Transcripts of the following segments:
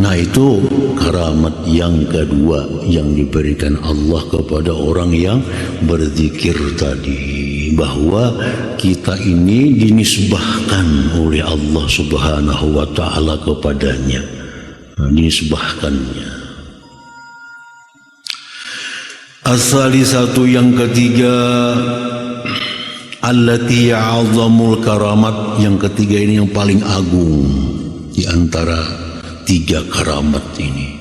Nah, itu karamat yang kedua yang diberikan Allah kepada orang yang berzikir tadi, bahwa kita ini dinisbahkan oleh Allah Subhanahu wa taala kepadanya. Dinisbahkannya. As-salisatu yang ketiga, allati ya'azzamul karamat, yang ketiga ini yang paling agung di antara tiga karamat ini.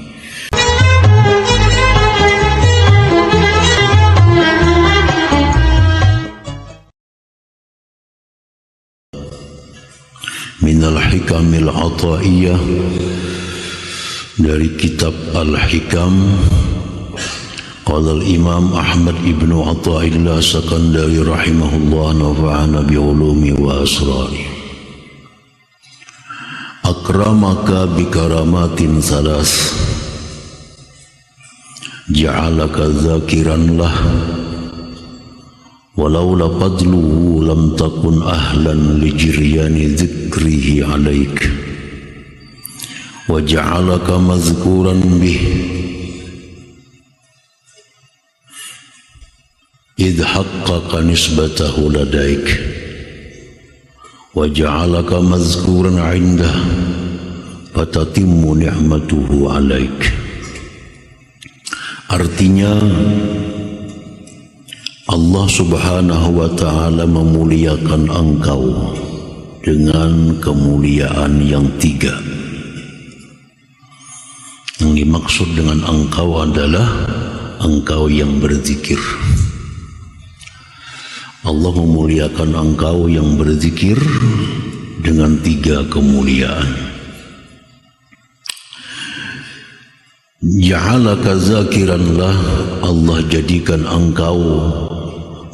Minal hikamil ataiyah, dari kitab Al-Hikam. Qala al-Imam Ahmad ibnu Athaillah Sakandari rahimahullah, nafa'ana bi'ulumi wa asrari. Akramaka bikaramatin salas, ja'alaka zakiran lah, walaula fadluhu lam takun ahlan li jiryani dzikrihi alaik, wa ja'alaka mazkuran bih idh haqqaqa nisbatahu ladaik, wa ja'alaka mazkuran 'indah fatatimmu ni'matuhu 'alaik. Artinya, Allah Subhanahu wa taala memuliakan engkau dengan kemuliaan yang tiga. Yang dimaksud dengan engkau adalah engkau yang berzikir. Allah memuliakan engkau yang berzikir dengan tiga kemuliaan. Ja'alaka zakiranlah, Allah jadikan engkau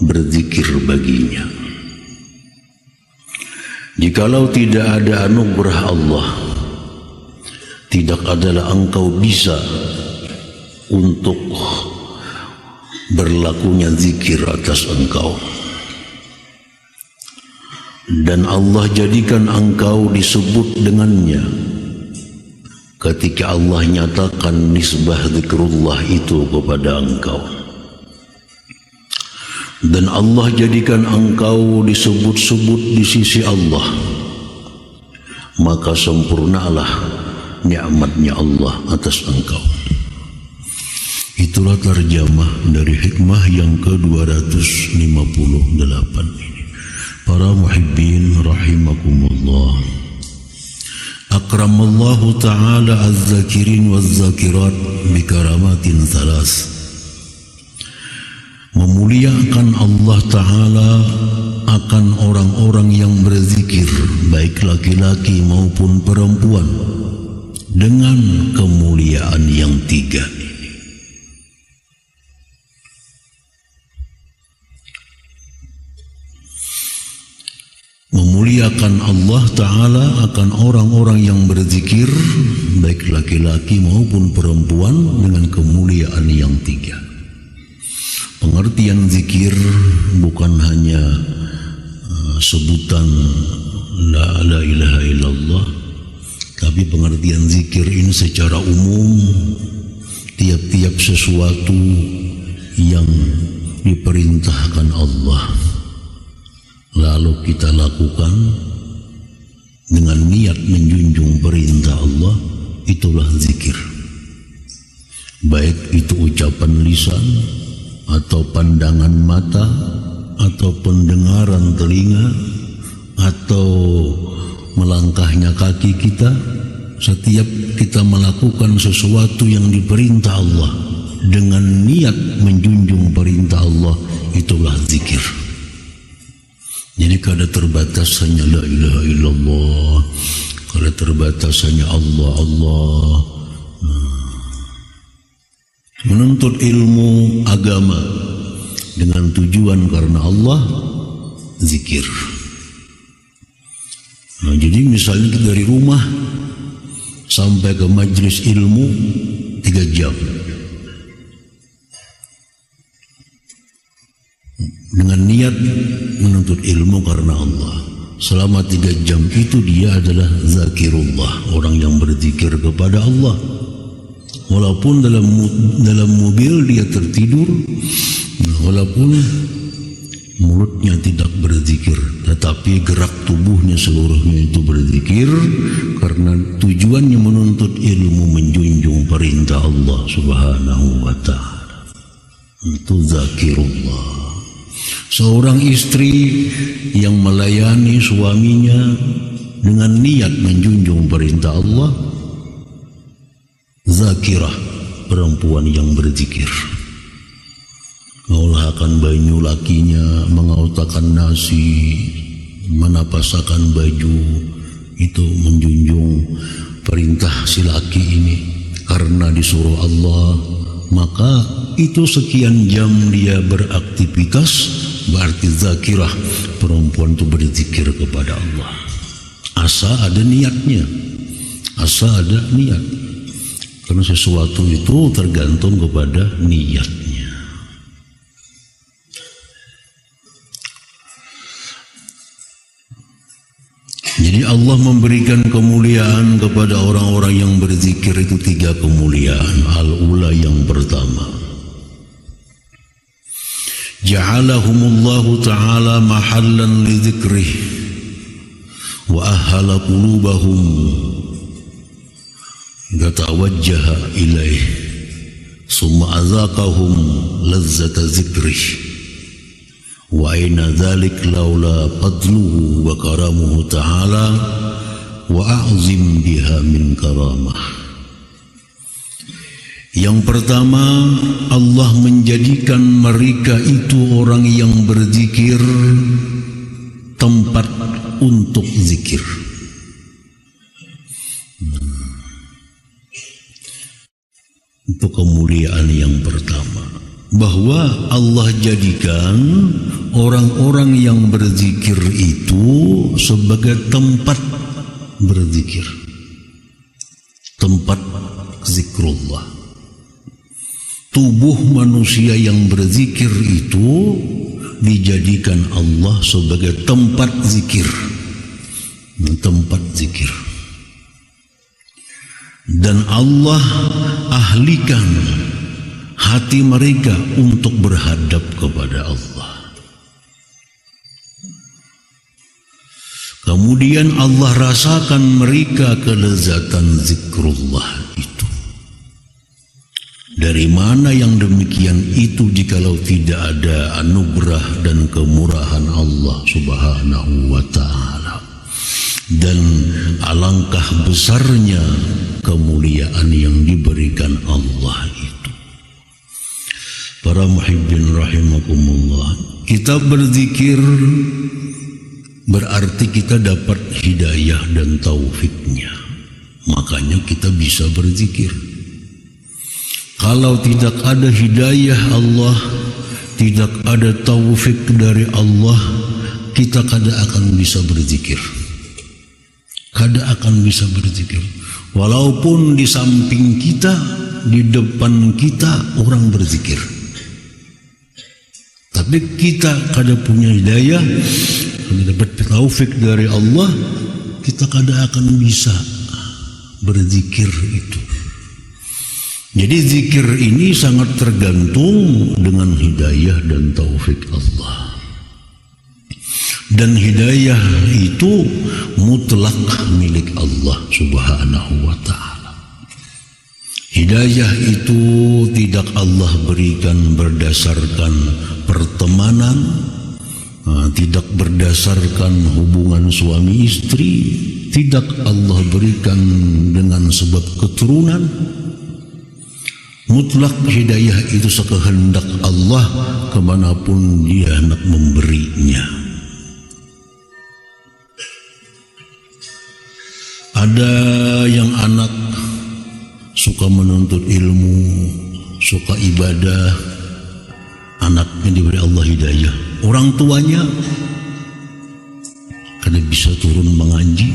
berzikir baginya. Jikalau tidak ada anugerah Allah, tidak adalah engkau bisa untuk berlakunya zikir atas engkau. Dan Allah jadikan engkau disebut dengannya ketika Allah nyatakan nisbah zikrullah itu kepada engkau. Dan Allah jadikan engkau disebut-sebut di sisi Allah, maka sempurnalah nikmatnya Allah atas engkau. Itulah terjemah dari hikmah yang ke-258 ini. Para muhibbin rahimakumullah, akramallahu ta'ala az-zakirin waz-zakirat bikaramatin salas. Memuliakan Allah Ta'ala akan orang-orang yang berzikir, baik laki-laki maupun perempuan, dengan kemuliaan yang tiga. Memuliakan Allah Ta'ala akan orang-orang yang berzikir, baik laki-laki maupun perempuan, dengan kemuliaan yang tiga. Pengertian zikir bukan hanya sebutan la ilaha illallah, tapi pengertian zikir ini secara umum tiap-tiap sesuatu yang diperintahkan Allah lalu kita lakukan dengan niat menjunjung perintah Allah, itulah zikir. Baik itu ucapan lisan, atau pandangan mata, atau pendengaran telinga, atau melangkahnya kaki kita. Setiap kita melakukan sesuatu yang diperintah Allah dengan niat menjunjung perintah Allah, itulah zikir. Jadi kada terbatas hanya la ilaha illallah, kada terbatas hanya Allah, Allah. Menuntut ilmu agama dengan tujuan karena Allah, zikir. Nah, jadi misalnya kita dari rumah sampai ke majelis ilmu 3 jam. Dengan niat menuntut ilmu karena Allah. selama 3 jam itu dia adalah zakirullah, orang yang berzikir kepada Allah. Walaupun dalam mobil dia tertidur, walaupun mulutnya tidak berzikir, tetapi gerak tubuhnya seluruhnya itu berzikir, karena tujuannya menuntut ilmu, menjunjung perintah Allah Subhanahu wa ta'ala. Itu zakirullah. Seorang istri yang melayani suaminya dengan niat menjunjung perintah Allah, zakirah, perempuan yang berzikir. Mengolahkan banyu lakinya, mengautakan nasi, menapasakan baju, itu menjunjung perintah si laki ini. Karena disuruh Allah, maka itu sekian jam dia beraktivitas, berarti zakirah, perempuan itu berzikir kepada Allah. Asa ada niatnya, asa ada niat. Karena sesuatu itu tergantung kepada niatnya. Jadi Allah memberikan kemuliaan kepada orang-orang yang berzikir itu 3 kemuliaan. Al-ula, yang pertama, ja'alahumullahu ta'ala mahallan li dzikrih wa ahhala qulubahum gatawajjaha ilaih summa azaqahum lazzata dzikrih. Wa aina dzalik laula fadluhu wa karamuhu ta'ala wa a'zim biha min karamah. Yang pertama, Allah menjadikan mereka itu orang yang berzikir tempat untuk zikir. Itu kemuliaan yang pertama, bahwa Allah jadikan orang-orang yang berzikir itu sebagai tempat berzikir, tempat zikrullah. Tubuh manusia yang berzikir itu dijadikan Allah sebagai tempat zikir, tempat zikir. Dan Allah ahlikan hati mereka untuk berhadap kepada Allah. Kemudian Allah rasakan mereka kelezatan zikrullah itu. Dari mana yang demikian itu jikalau tidak ada anugerah dan kemurahan Allah Subhanahu wa ta'ala. Dan alangkah besarnya kemuliaan yang diberikan Allah itu. Para muhibbin rahimakumullah, kita berzikir berarti kita dapat hidayah dan taufiknya. Makanya kita bisa berzikir. Kalau tidak ada hidayah Allah, tidak ada taufik dari Allah, kita kada akan bisa berzikir. Kada akan bisa berzikir. Walaupun di samping kita, di depan kita orang berzikir, tapi kita kada punya hidayah, kada dapat taufik dari Allah, kita kada akan bisa berzikir itu. Jadi zikir ini sangat tergantung dengan hidayah dan taufik Allah. Dan hidayah itu mutlak milik Allah Subhanahu wa ta'ala. Hidayah itu tidak Allah berikan berdasarkan pertemanan, tidak berdasarkan hubungan suami istri, tidak Allah berikan dengan sebab keturunan. Mutlak hidayah itu sekehendak Allah kemanapun dia hendak memberinya. Ada yang anak suka menuntut ilmu, suka ibadah, anaknya diberi Allah hidayah. Orang tuanya kada bisa turun mengaji,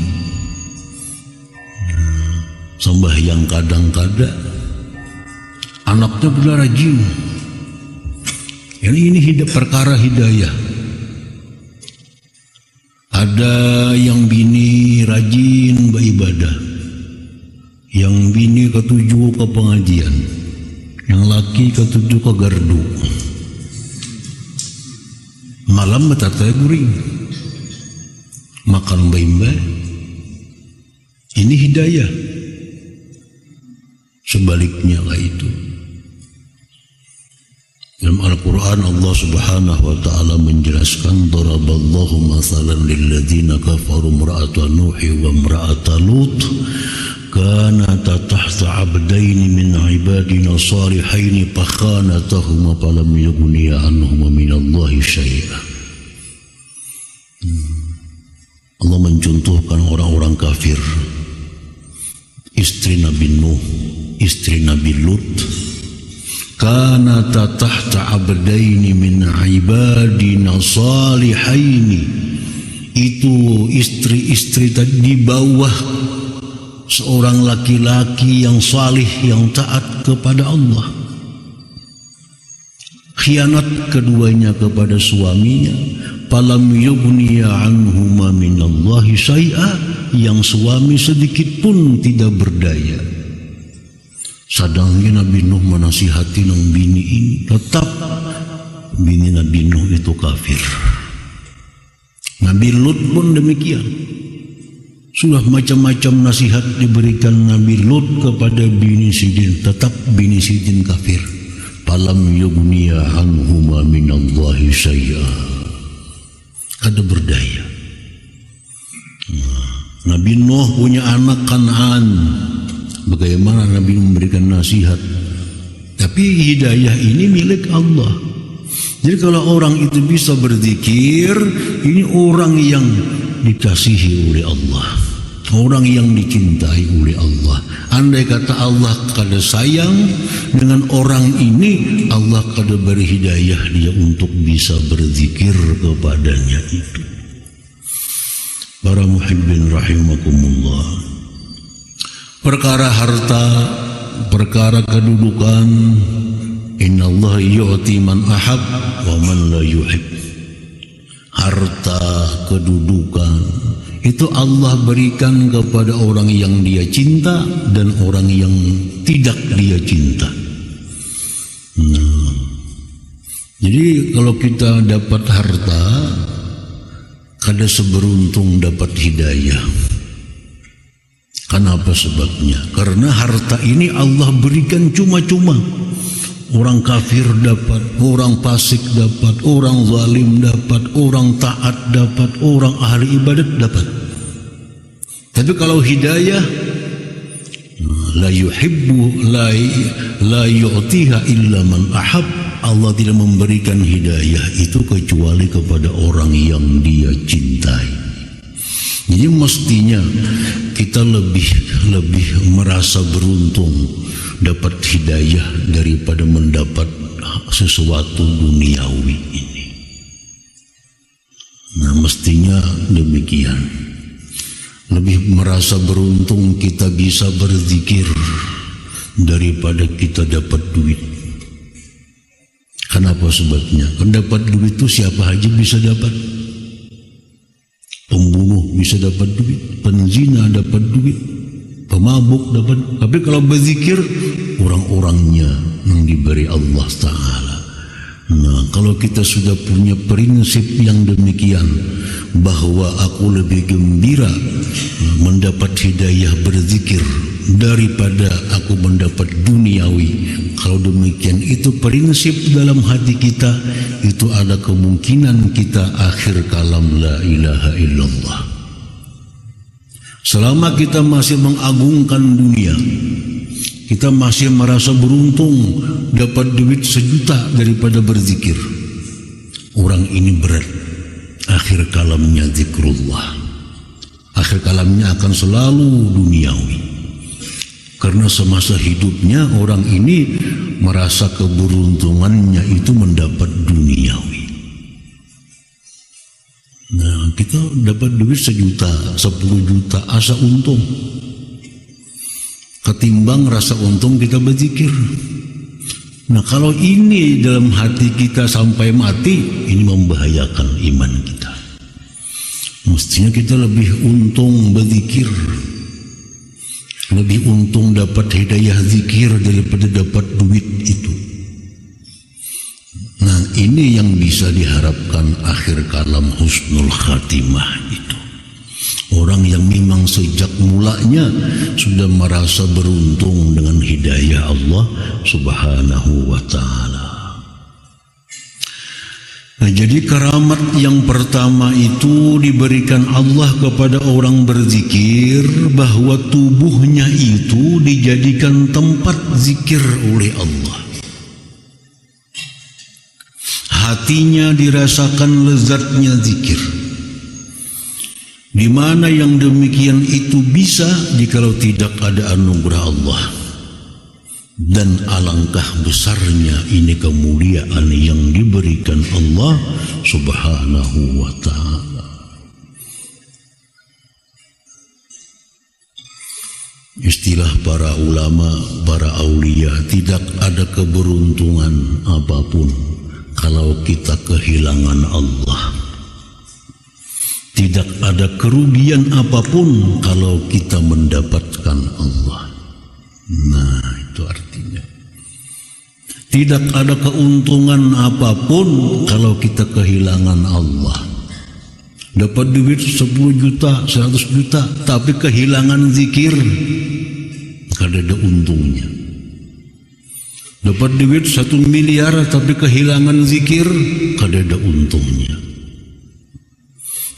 sembahyang kadang-kadang, anaknya pula rajin. Ini perkara hidayah. Ada yang bini rajin beribadah, yang bini ketujuh ke pengajian, yang laki ketujuh ke gardu. Malam metatai guring, makan baimbai. Ini hidayah. Sebaliknya lah itu. Dalam Al-Quran Allah Subhanahu wa ta'ala menjelaskan, daraballahu mathalan lilladzina kafaru imra'ata Nuhi wa imra'ata Lut kanata tahta 'abdaini min 'ibadina salihaini fakhanatahuma falam yughniya anhuma minallahi syai'an. Allah mencontohkan orang-orang kafir, istri Nabi Nuh, istri Nabi Lut, kanata tahta abdaini min ibadina salihaini. Itu istri-istri tadi di bawah seorang laki-laki yang salih, yang taat kepada Allah. Khianat keduanya kepada suaminya, falam yughniya anhuma minallahi syai'a, yang suami sedikit pun tidak berdaya. Sadangnya Nabi Nuh menasihati nang bini ini, tetap bini Nabi Nuh itu kafir. Nabi Lut pun demikian. Sudah macam-macam nasihat diberikan Nabi Lut kepada bini Sidin, tetap bini Sidin kafir. Falam yughniya anhuma minallahi syai'a. Ada berdaya. Nabi Nuh punya anak Kan'an. Bagaimana Nabi memberikan nasihat? Tapi hidayah ini milik Allah. Jadi kalau orang itu bisa berzikir, ini orang yang dikasihi oleh Allah, orang yang dicintai oleh Allah. Andai kata Allah kada sayang dengan orang ini, Allah kada beri hidayah dia untuk bisa berzikir kepadanya itu. Para muhibbin rahimakumullah. Perkara harta, perkara kedudukan, innallaha yu'ti man ahab wa man la yuhib. Harta, kedudukan itu Allah berikan kepada orang yang dia cinta dan orang yang tidak dia cinta. Jadi kalau kita dapat harta, kada seberuntung dapat hidayah. Kenapa sebabnya? Karena harta ini Allah berikan cuma-cuma. Orang kafir dapat, orang fasik dapat, orang zalim dapat, orang taat dapat, orang ahli ibadat dapat. Tapi kalau hidayah, la yuhibbu la yu'tiha illa man ahab. Allah tidak memberikan hidayah itu kecuali kepada orang yang dia cintai. Jadi mestinya kita lebih merasa beruntung dapat hidayah daripada mendapat sesuatu duniawi ini. Nah, mestinya demikian. Lebih merasa beruntung kita bisa berzikir daripada kita dapat duit. Kenapa sebabnya? Kan dapat duit itu siapa aja bisa dapat. Pembunuh bisa dapat duit, penzina dapat duit, pemabuk dapat. Tapi kalau berzikir, orang-orangnya yang diberi Allah Ta'ala. Nah, kalau kita sudah punya prinsip yang demikian, bahwa aku lebih gembira mendapat hidayah berzikir daripada aku mendapat duniawi. Kalau demikian, itu prinsip dalam hati kita, itu ada kemungkinan kita akhir kalam la ilaha illallah. Selama kita masih mengagungkan dunia, kita masih merasa beruntung dapat duit 1 juta daripada berzikir, orang ini berat. Akhir kalamnya zikrullah. Akhir kalamnya akan selalu duniawi. Karena semasa hidupnya orang ini merasa keberuntungannya itu mendapat duniawi. Nah, kita dapat duit 1 juta, 10 juta, asa untung. Ketimbang rasa untung kita berzikir. Nah, kalau ini dalam hati kita sampai mati, ini membahayakan iman kita. Mestinya kita lebih untung berzikir, lebih untung dapat hidayah zikir daripada dapat duit itu. Nah, ini yang bisa diharapkan akhir kalam husnul khatimah itu. Orang yang memang sejak mulanya sudah merasa beruntung dengan hidayah Allah Subhanahu wa ta'ala. Nah, jadi karamat yang pertama itu diberikan Allah kepada orang berzikir, bahwa tubuhnya itu dijadikan tempat zikir oleh Allah. Hatinya dirasakan lezatnya zikir. Di mana yang demikian itu bisa jikalau tidak ada anugerah Allah. Dan alangkah besarnya ini kemuliaan yang diberikan Allah Subhanahu wa ta'ala. Istilah para ulama, para aulia, tidak ada keberuntungan apapun kalau kita kehilangan Allah. Tidak ada kerugian apapun kalau kita mendapatkan Allah. Nah, itu artinya tidak ada keuntungan apapun kalau kita kehilangan Allah. Dapat duit 10 juta, 100 juta, tapi kehilangan zikir, kada ada untungnya. Dapat duit 1 miliar, tapi kehilangan zikir, kada ada untungnya.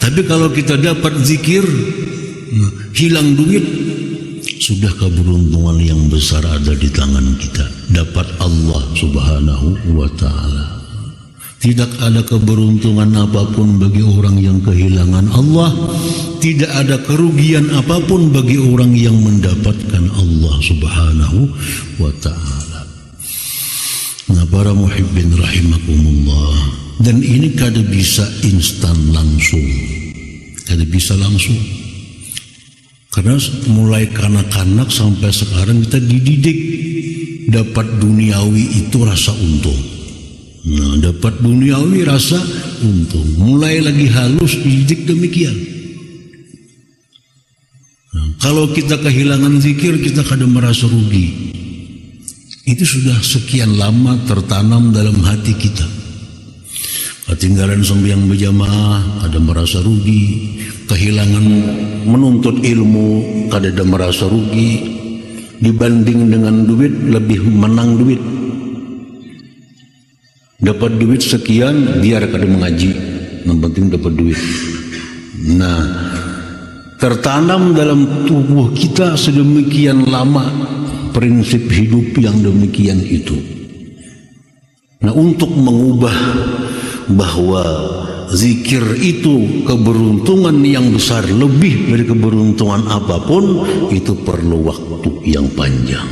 Tapi kalau kita dapat zikir, hilang duit, sudah keberuntungan yang besar ada di tangan kita. Dapat Allah Subhanahu wa ta'ala. Tidak ada keberuntungan apapun bagi orang yang kehilangan Allah. Tidak ada kerugian apapun bagi orang yang mendapatkan Allah Subhanahu wa ta'ala. Nah, para muhibbin rahimakumullah. Dan ini kada bisa instan langsung. Kada bisa langsung. Karena mulai kanak-kanak sampai sekarang kita dididik dapat duniawi itu rasa untung. Nah, dapat duniawi rasa untung. Mulai lagi halus dididik demikian. Nah, kalau kita kehilangan zikir, kita kadang merasa rugi. Itu sudah sekian lama tertanam dalam hati kita. Ketinggalan sembahyang berjamaah, ada merasa rugi. Kehilangan menuntut ilmu, kada ada merasa rugi. Dibanding dengan duit, lebih menang duit. Dapat duit sekian, biar kada mengaji. Yang penting dapat duit. Nah, tertanam dalam tubuh kita sedemikian lama prinsip hidup yang demikian itu. Nah, untuk mengubah bahwa zikir itu keberuntungan yang besar, lebih dari keberuntungan apapun, itu perlu waktu yang panjang.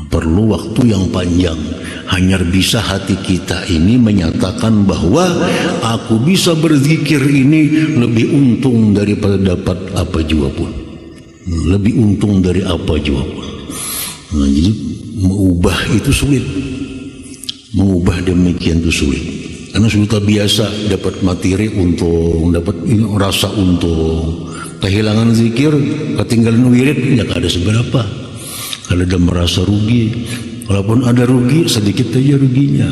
Perlu waktu yang panjang. Hanya bisa hati kita ini menyatakan bahwa aku bisa berzikir ini lebih untung daripada dapat apa jua pun. Lebih untung dari apa jua pun. Nah, jadi mengubah itu sulit. Mengubah demikian itu sulit. Karena sudah biasa dapat materi untung, dapat rasa untung. Kehilangan zikir, ketinggalan wirid, ya ada seberapa. Kalau ada merasa rugi, walaupun ada rugi, sedikit saja ruginya.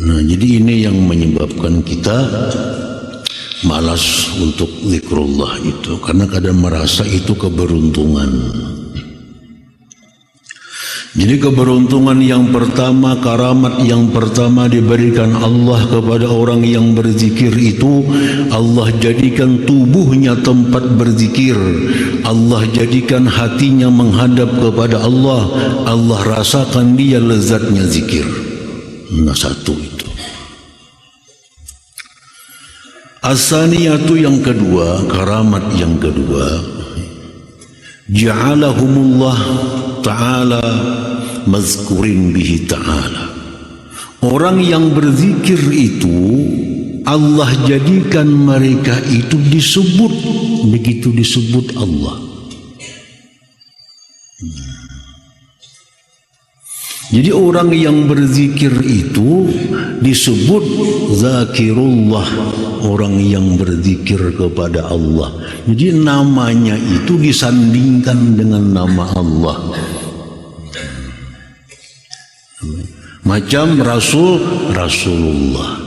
Nah, jadi ini yang menyebabkan kita malas untuk zikrullah itu. Karena kadang merasa itu keberuntungan. Jadi keberuntungan yang pertama, karamat yang pertama diberikan Allah kepada orang yang berzikir itu, Allah jadikan tubuhnya tempat berzikir. Allah jadikan hatinya menghadap kepada Allah. Allah rasakan dia lezatnya zikir. Nah, satu itu. As-saniyatu yang kedua, karamat yang kedua, ja'alahumullah ta'ala mazkurin bihi ta'ala. Orang yang berzikir itu Allah jadikan mereka itu disebut, begitu disebut Allah. Jadi orang yang berzikir itu disebut zakirullah, orang yang berzikir kepada Allah. Jadi namanya itu disandingkan dengan nama Allah. Macam Rasul, Rasulullah.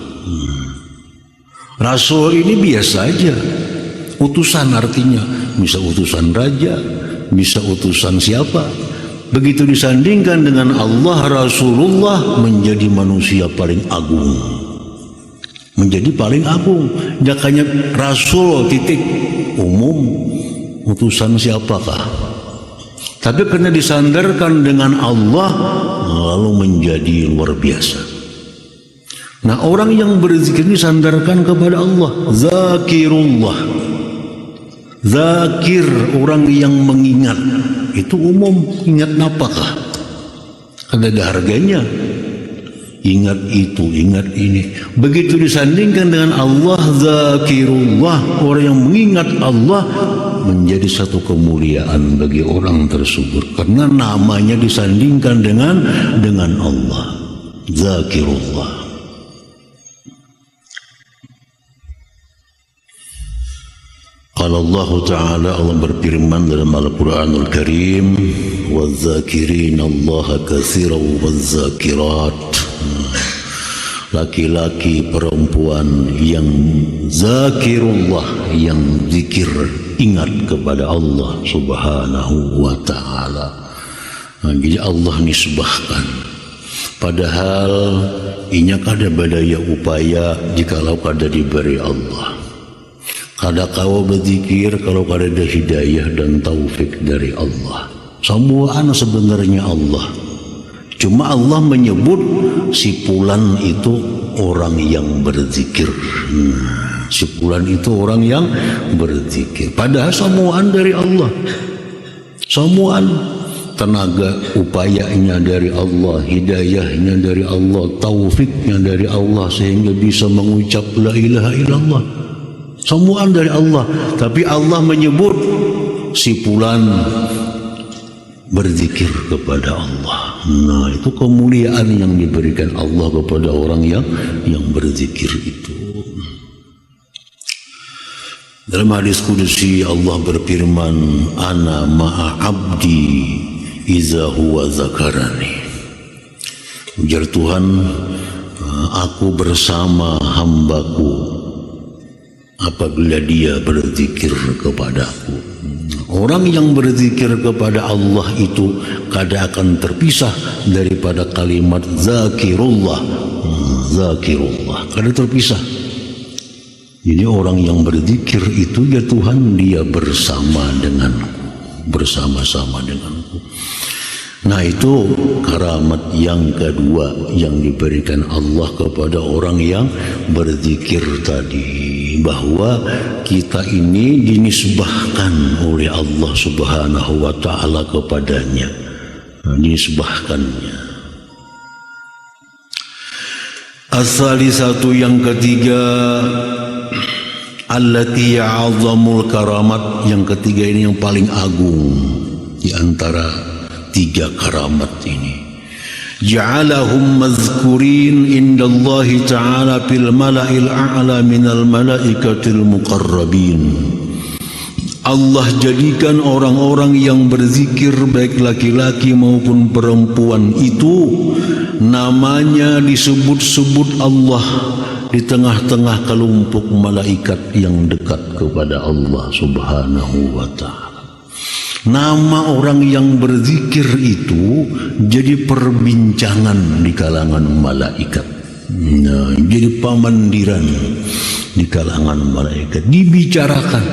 Rasul ini biasa aja, utusan artinya, bisa utusan raja, bisa utusan siapa. Begitu disandingkan dengan Allah, Rasulullah menjadi manusia paling agung, menjadi paling agung. Jakanya Rasul titik umum, utusan siapakah? Tapi karena disandarkan dengan Allah, lalu menjadi luar biasa. Nah, orang yang berzikir disandarkan kepada Allah, zakirullah. Zakir, orang yang mengingat, itu umum. Ingat apakah? Ada harganya. Ingat itu, ingat ini. Begitu disandingkan dengan Allah, zakirullah, orang yang mengingat Allah, menjadi satu kemuliaan bagi orang tersebut karena namanya disandingkan dengan Allah, zakirullah. Kalau Allah Ta'ala, Allah berfirman dalam Al-Quranul Karim, وَالذَّاكِرِينَ اللَّهَ كَثِيرًا وَالذَّاكِرَاتِ. Laki-laki perempuan yang zakirullah, yang zikir, ingat kepada Allah Subhanahu wa Ta'ala. Nah, jadi Allah nisbahkan. Padahal inya kada badaya upaya jikalau kada diberi Allah. Kada kau berzikir kalau kada ada hidayah dan taufik dari Allah. Semuaan sebenarnya Allah. Cuma Allah menyebut si fulan itu orang yang berzikir. Si fulan itu orang yang berzikir. Padahal semuaan dari Allah. Semuaan, tenaga upayanya dari Allah, hidayahnya dari Allah, taufiknya dari Allah sehingga bisa mengucap la ilaha illallah. Semuaan dari Allah. Tapi Allah menyebut si fulan berzikir kepada Allah. Nah, itu kemuliaan yang diberikan Allah kepada orang yang berzikir itu. Dalam hadis kudusi Allah berfirman, ana ma'a abdi iza huwa zakarani. Ujar Tuhan, aku bersama hambaku apabila dia berzikir kepadaku. Orang yang berzikir kepada Allah itu kada akan terpisah daripada kalimat zakirullah. Zakirullah, kada terpisah. Jadi orang yang berzikir itu, ya Tuhan, dia bersama denganku, bersama-sama denganku. Nah, itu karamat yang kedua yang diberikan Allah kepada orang yang berzikir tadi, bahwa kita ini dinisbahkan oleh Allah Subhanahu wa Ta'ala kepadanya. Dinisbahkannya. As-salisatu, yang ketiga, allati ya'azamul karamat, yang ketiga ini yang paling agung di antara tiga karamat ini. Ja'alahum mazkurin indallahi ta'ala fil mala'il a'la minal malaikatil muqarrabin. Allah jadikan orang-orang yang berzikir baik laki-laki maupun perempuan itu namanya disebut-sebut Allah di tengah-tengah kelompok malaikat yang dekat kepada Allah Subhanahu wa Ta'ala. Nama orang yang berzikir itu jadi perbincangan di kalangan malaikat. Nah, jadi pamandiran di kalangan malaikat, dibicarakan.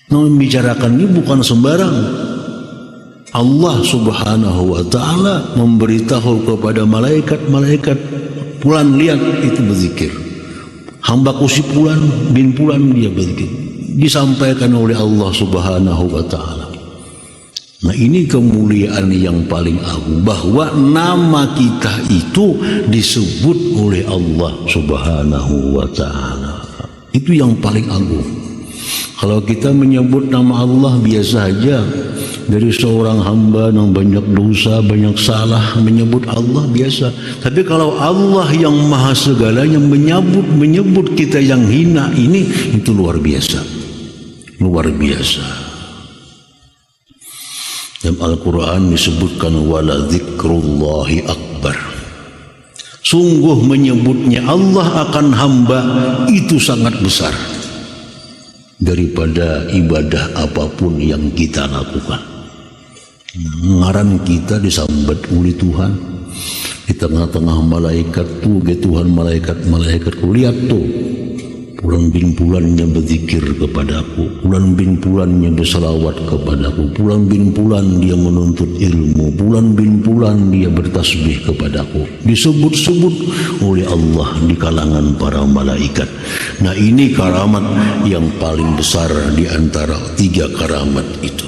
Nah, membicarakan ini bukan sembarang. Allah Subhanahu wa Ta'ala memberitahu kepada malaikat-malaikat, pulan lihat itu berzikir. Hambaku si pulan bin pulan dia berzikir. Disampaikan oleh Allah Subhanahu wa Ta'ala. Nah, ini kemuliaan yang paling agung, bahwa nama kita itu disebut oleh Allah Subhanahu wa Ta'ala. Itu yang paling agung. Kalau kita menyebut nama Allah biasa aja, dari seorang hamba yang banyak dosa, banyak salah, menyebut Allah biasa. Tapi kalau Allah yang maha segalanya menyebut kita yang hina, ini itu luar biasa. Luar biasa. Dalam Al-Quran disebutkan wala dzikrullahi akbar. Sungguh menyebutnya Allah akan hamba itu sangat besar daripada ibadah apapun yang kita lakukan. Ngaran kita disambat oleh Tuhan di tengah-tengah malaikat tuh, Tuhan malaikat lihat tuh, bulan bin bulannya berzikir kepadaku, bulan bin bulannya berselawat kepadaku, bulan bin bulan dia menuntut ilmu, bulan bin bulan dia bertasbih kepadaku, disebut-sebut oleh Allah di kalangan para malaikat. Nah, ini karamat yang paling besar di antara 3 karamat itu.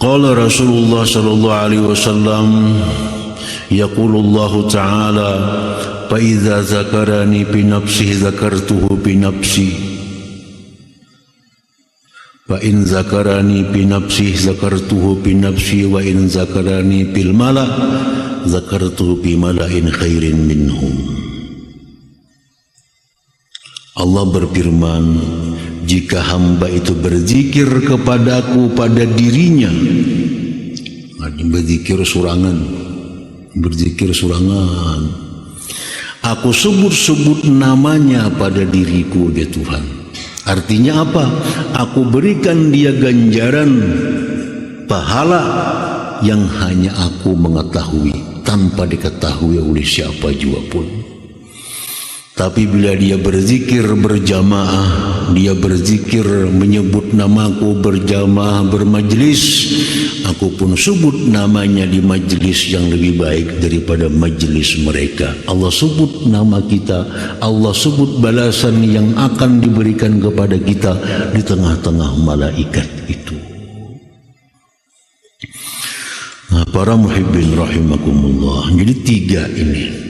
Qala Rasulullah sallallahu alaihi wasallam, yaqulullahu ta'ala, fa idza zakarani bi nafsihi zakartuhu bi nafsi, fa in zakarani bi nafsihi zakartuhu bi nafsi, wa in zakarani bil mala zakartuhu bi mala'in khairin minhum. Allah berfirman, jika hamba itu berzikir kepadaku pada dirinya, berzikir surangan, aku sebut-sebut namanya pada diriku, ya Tuhan. Artinya apa? Aku berikan dia ganjaran pahala yang hanya aku mengetahui, tanpa diketahui oleh siapa juga pun. Tapi bila dia berzikir berjamaah, dia berzikir menyebut namaku berjamaah bermajlis, aku pun sebut namanya di majlis yang lebih baik daripada majlis mereka. Allah sebut nama kita, Allah sebut balasan yang akan diberikan kepada kita di tengah-tengah malaikat itu. Nah, para muhibbin rahimakumullah, jadi 3 ini.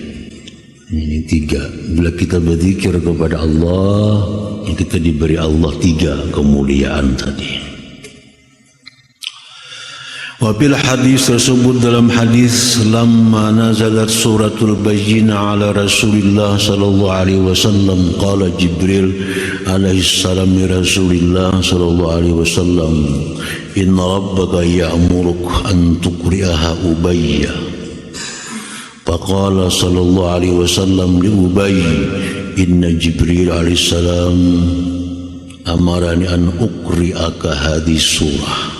Ini 3. Bila kita berzikir kepada Allah, kita diberi Allah 3 kemuliaan tadi. Wabil hadis tersebut dalam hadis, lamma nazalat suratul bayyinah ala Rasulillah sallallahu alaihi wasallam, qala Jibril alaihi salam li Rasulillah sallallahu alaihi wasallam, inna rabbaka ya'muruk an tuqri'aha Ubayya. Faqala sallallahu alaihi wasallam li Ubay, inna Jibril alaihi salam amarani an uqri'aka hadhihi surah.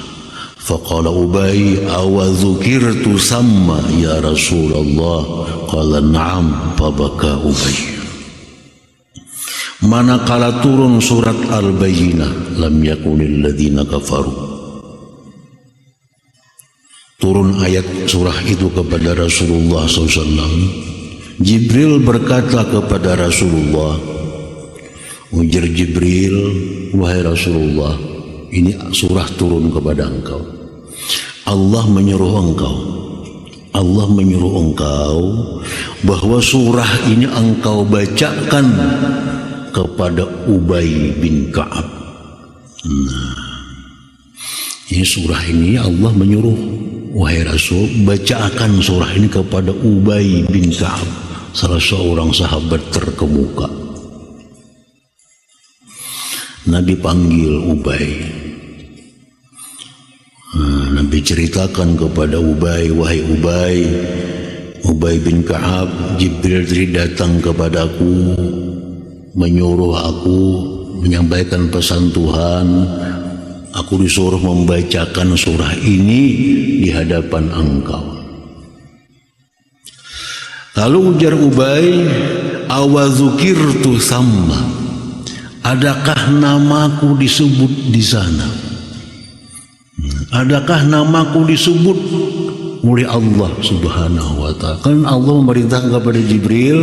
Faqala Ubay, awa dzukirtu samma ya Rasulullah? Qala na'am. Fabaka Ubay. Manakala turun surat Al-Bayyinah, lam yakunil ladzina kafaru, turun ayat surah itu kepada Rasulullah SAW, Jibril berkata kepada Rasulullah, ujar Jibril, wahai Rasulullah, ini surah turun kepada engkau. Allah menyuruh engkau bahwa surah ini engkau bacakan kepada Ubay bin Ka'ab. Nah, ini surah ini Allah menyuruh, wahai Rasul, bacakan surah ini kepada Ubay bin Ka'ab, salah seorang sahabat terkemuka. Nabi panggil Ubay. Nabi ceritakan kepada Ubay, wahai Ubay bin Ka'ab, Jibril datang kepadaku, menyuruh aku menyampaikan pesan Tuhan. Aku disuruh membacakan surah ini di hadapan engkau. Lalu ujar Ubay, awazukirtu samma, adakah namaku disebut di sana? Adakah namaku disebut oleh Allah Subhanahu wa ta'ala? Kan Allah memerintahkan kepada Jibril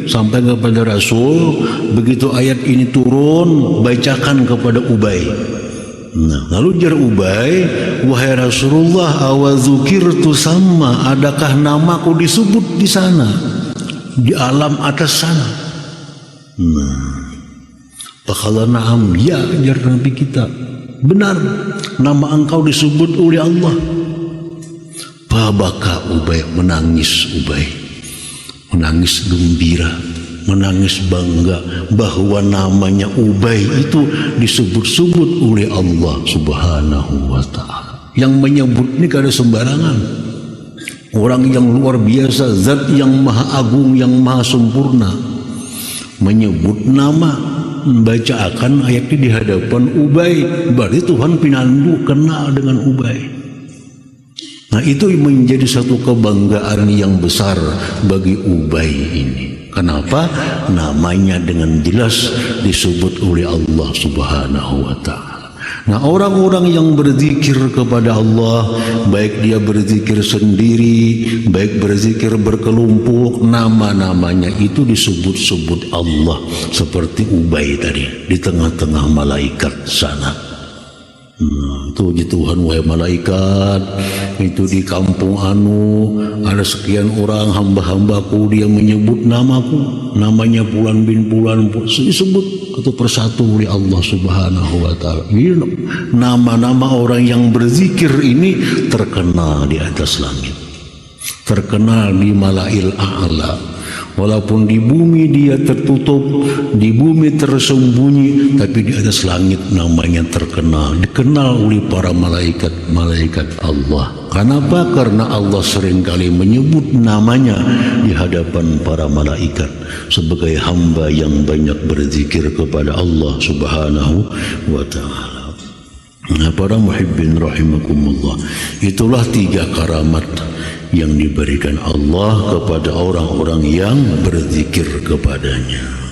sampai kepada Rasul, begitu ayat ini turun, bacakan kepada Ubay. Nah, lalu jar Ubay, wahai Rasulullah, awazukirtu sama, adakah namaku disebut di sana? di alam atas sana. Faqala na'am, ya ajar Nabi kita, benar nama engkau disebut oleh Allah. Fabaka Ubay, menangis Ubay, menangis gembira, menangis bangga bahwa namanya Ubay itu disebut-sebut oleh Allah Subhanahu wa ta'ala. Yang menyebut ini kada sembarangan. Orang yang luar biasa, zat yang maha agung, yang maha sempurna, menyebut nama, membacakan ayat ini di hadapan Ubay. Berarti Tuhan pinandu kenal dengan Ubay. Nah, itu menjadi satu kebanggaan yang besar bagi Ubay ini. Kenapa? Namanya dengan jelas disebut oleh Allah Subhanahu wa ta'ala. Nah, orang-orang yang berzikir kepada Allah, baik dia berzikir sendiri, baik berzikir berkelompok, nama-namanya itu disebut-sebut Allah. Seperti Ubay tadi di tengah-tengah malaikat sana. Tuh Tuhan, wahai malaikat, itu di kampung anu ada sekian orang hamba-hambaku, dia menyebut namaku, namanya Fulan bin Fulan, disebut satu persatu oleh Allah Subhanahu wa ta'ala. Nama-nama orang yang berzikir ini terkenal di atas langit, terkenal di Malail A'la. Walaupun di bumi dia tertutup, di bumi tersembunyi, tapi di atas langit namanya terkenal, dikenal oleh para malaikat Allah. Kenapa? Karena Allah seringkali menyebut namanya di hadapan para malaikat sebagai hamba yang banyak berzikir kepada Allah Subhanahu wa ta'ala. Nah, para muhibbin rahimakumullah, itulah 3 karamat yang diberikan Allah kepada orang-orang yang berzikir kepadanya.